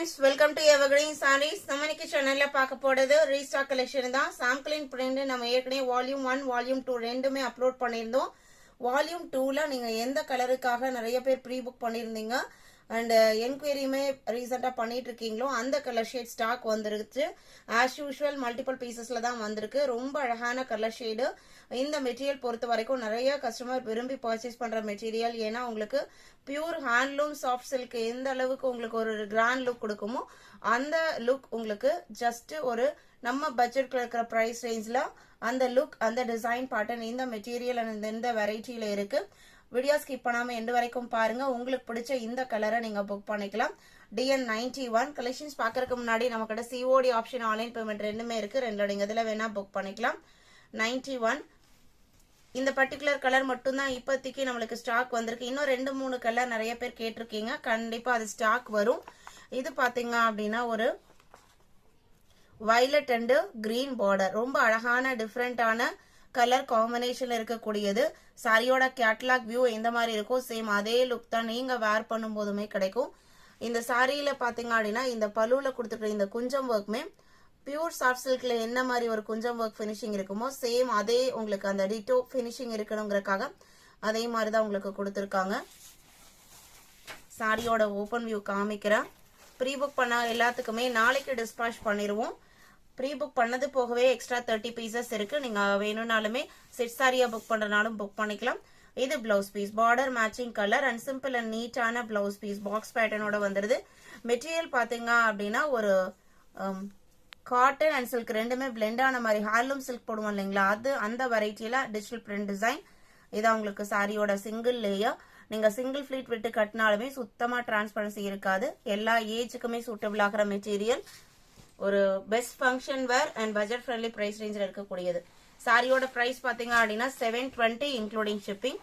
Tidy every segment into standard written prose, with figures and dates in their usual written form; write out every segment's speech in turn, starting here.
friends, welcome to Evergreen Sarees. நம்ம இன்னைக்கு சேனல்ல பார்க்க போறது ரீஸ்டாக் கலெக்ஷன் தான். சாம்பிளிங் பிரிண்ட் நம்ம ஏற்கனவே வால்யூம் 1 வால்யூம் 2 ரெண்டுமே அப்லோட் பண்ணியிருந்தோம். வால்யூம் 2ல நீங்க எந்த கலருக்காக நிறைய பேர் ப்ரீ புக் பண்ணியிருந்தீங்க அண்ட் என்கொயரியுமே ரீசெண்டாக பண்ணிட்டு இருக்கீங்களோ அந்த கலர் ஷேட் ஸ்டாக் வந்துருச்சு. ஆஸ் யூஷுவல் மல்டிபிள் பீசஸ்ல தான் வந்திருக்கு. ரொம்ப அழகான கலர் ஷேடு. இந்த மெட்டீரியல் பொறுத்த வரைக்கும் நிறைய கஸ்டமர் விரும்பி பர்ச்சேஸ் பண்ற மெட்டீரியல். ஏன்னா உங்களுக்கு பியூர் ஹேண்ட்லூம் சாஃப்ட் சில்க் எந்த அளவுக்கு உங்களுக்கு ஒரு கிராண்ட் லுக் கொடுக்குமோ அந்த லுக் உங்களுக்கு ஜஸ்ட் ஒரு நம்ம பட்ஜெட்ல இருக்கிற பிரைஸ் ரேஞ்ச்ல அந்த லுக் அந்த டிசைன் பேட்டர்ன் இந்த மெட்டீரியல் இந்த வெரைட்டியில இருக்கு. வீடியோ ஸ்கிப் பண்ணாம எண்டு வரைக்கும் பாருங்க. உங்களுக்கு பிடிச்ச இந்த கலரை நீங்க புக் பண்ணிக்கலாம். DN91 கலெக்ஷன்ஸ் பாக்குறதுக்கு முன்னாடி நம்ம கிட்ட COD ஆப்ஷன் ஆன்லைன் பேமெண்ட் ரெண்டுமே இருக்கு. ரெண்டோட இதுல வேணா புக் பண்ணிக்கலாம். 91 இந்த பர்டிகுலர் கலர் மட்டும் தான் இப்போதைக்கு நம்மளுக்கு ஸ்டாக் வந்திருக்கு. இன்னும் 2-3 கலர் நிறைய பேர் கேட்டிருக்கீங்க. கண்டிப்பா அது ஸ்டாக் வரும். இது பாத்தீங்க அப்படின்னா ஒரு வயலட் அண்ட் கிரீன் பார்டர், ரொம்ப அழகான டிஃப்ரெண்டான கலர் காம்பினேஷன்ல இருக்கக்கூடியது. சாரியோட கேட்டலாக் வியூ எந்த மாதிரி இருக்கோ சேம் அதே லுக் தான் நீங்க வேர் பண்ணும் போதுமே கிடைக்கும். இந்த சாரியில பாத்தீங்க அப்படின்னா இந்த பல்லுல கொடுத்துருக்க இந்த குஞ்சம் ஒர்க்குமே பியூர் சாஃப்ட் சில்க்ல என்ன மாதிரி ஒரு குஞ்சம் ஒர்க் பினிஷிங் இருக்குமோ சேம் அதே உங்களுக்கு அந்த டிட்டோ பினிஷிங் இருக்கணுங்கிறதுக்காக அதே மாதிரிதான் உங்களுக்கு கொடுத்துருக்காங்க. சாரியோட ஓபன் வியூ காமிக்கிறேன். ப்ரீ புக் பண்ண எல்லாத்துக்குமே நாளைக்கு டிஸ்பாச் பண்ணிடுவோம். ப்ரீ புக் பண்ணது போகவே எக்ஸ்ட்ரா 30 பீசஸ் இருக்கு. நீங்க வேணும்னாலுமே செட் சாரியா புக் பண்றனாலும் புக் பண்ணிக்கலாம். இது blouse piece, border matching colour and simple and நீட்டான பிளவுஸ் பீஸ் பாக்ஸ் பேட்டர்னோட வந்துருது. மெட்டீரியல் பாத்தீங்க அப்படின்னா ஒரு காட்டன் அண்ட் சில்க் ரெண்டுமே பிளெண்ட் ஆன மாதிரி ஹேண்ட்லூம் சில்க் போடுவோம் இல்லைங்களா, அது அந்த வெரைட்டியில டிஜிட்டல் பிரிண்ட் டிசைன். இதான் உங்களுக்கு சாரியோட சிங்கிள் லேயர். நீங்க சிங்கிள் ஃபிளீட் விட்டு கட்டினாலுமே சுத்தமா டிரான்ஸ்பரன்சி இருக்காது. எல்லா ஏஜுக்குமே சூட்டபிள் ஆகிற மெட்டீரியல். ஒரு best function wear and budget friendly price ரேஞ்சில் இருக்கக்கூடியது. சாரியோட பிரைஸ் பாத்தீங்க அப்படின்னா 720 including shipping.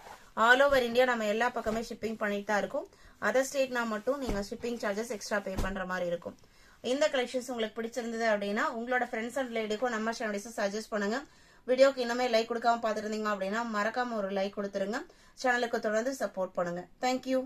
All over India நம்ம எல்லா பக்கமே ஷிப்பிங் பண்ணிட்டு தான் இருக்கும். அதர் ஸ்டேட்னா மட்டும் நீங்க ஷிப்பிங் சார்ஜஸ் எக்ஸ்ட்ரா பே பண்ற மாதிரி இருக்கும். இந்த கலெக்ஷன்ஸ் உங்களுக்கு பிடிச்சிருந்தது அப்படின்னா உங்களோட ஃப்ரெண்ட்ஸ் அண்ட் ரிலேட்டிவ்க்கும் நம்ம சேனல்ஸை சஜஸ்ட் பண்ணுங்க. வீடியோக்கு இன்னுமே லைக் கொடுக்காம பாத்துருந்தீங்க அப்படின்னா மறக்காம ஒரு லைக் கொடுத்துருங்க. சேனலுக்கு தொடர்ந்து சப்போர்ட் பண்ணுங்க. தேங்க்யூ.